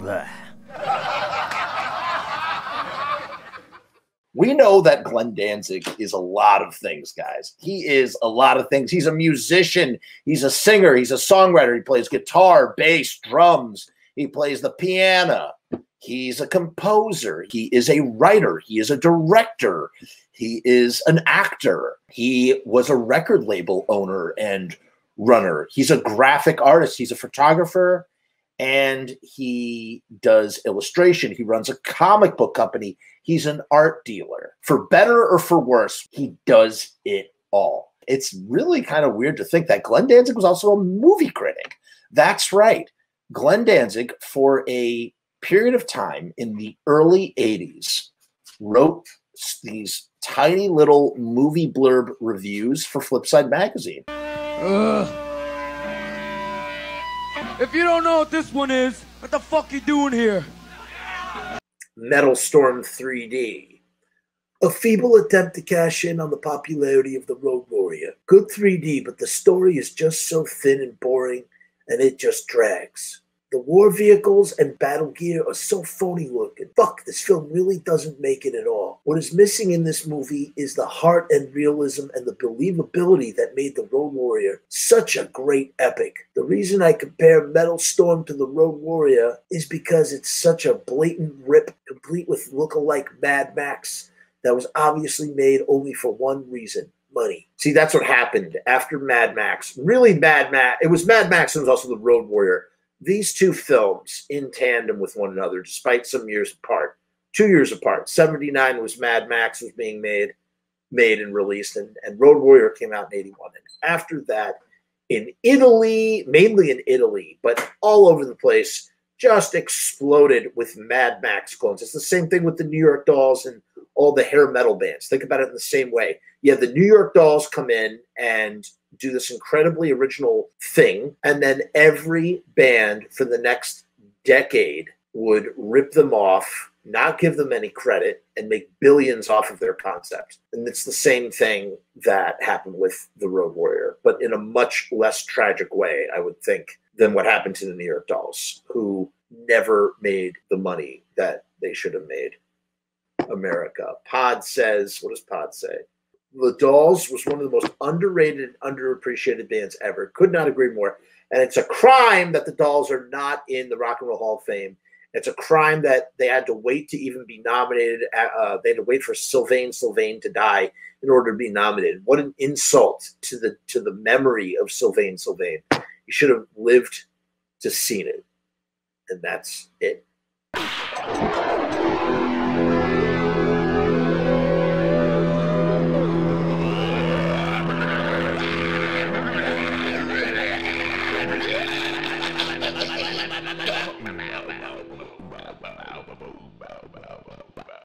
Blech. We know that Glenn Danzig is a lot of things, guys. He is a lot of things. He's a musician. He's a singer. He's a songwriter. He plays guitar, bass, drums. He plays the piano. He's a composer. He is a writer. He is a director. He is an actor. He was a record label owner and runner. He's a graphic artist. He's a photographer. And he does illustration. He runs a comic book company. He's an art dealer. For better or for worse, he does it all. It's really kind of weird to think that Glenn Danzig was also a movie critic. That's right. Glenn Danzig, for a period of time in the early 80s, wrote these tiny little movie blurb reviews for Flipside Magazine. If you don't know what this one is, what the fuck you doing here? Metalstorm 3D. A feeble attempt to cash in on the popularity of the Road Warrior. Good 3D, but the story is just so thin and boring, and it just drags. The war vehicles and battle gear are so phony looking. Fuck, this film really doesn't make it at all. What is missing in this movie is the heart and realism and the believability that made The Road Warrior such a great epic. The reason I compare Metalstorm to The Road Warrior is because it's such a blatant rip, complete with look-alike Mad Max, that was obviously made only for one reason. Money. See, that's what happened after Mad Max. Really Mad Max. It was Mad Max and it was also The Road Warrior. These two films in tandem with one another, despite some years apart, 2 years apart. 79 was Mad Max was being made and released, and Road Warrior came out in 81. And after that, in Italy, mainly in Italy, but all over the place, just exploded with Mad Max clones. It's the same thing with the New York Dolls and all the hair metal bands. Think about it in the same way. You have the New York Dolls come in and do this incredibly original thing, and then every band for the next decade would rip them off, not give them any credit, and make billions off of their concept. And it's the same thing that happened with The Road Warrior, but in a much less tragic way, I would think, than what happened to the New York Dolls, who never made the money that they should have made. America. Pod says, what does Pod say? The Dolls was one of the most underrated and underappreciated bands ever. Could not agree more. And it's a crime that the Dolls are not in the Rock and Roll Hall of Fame. It's a crime that they had to wait to even be nominated. They had to wait for Sylvain to die in order to be nominated. What an insult to the memory of Sylvain. You should have lived to see it. And that's it.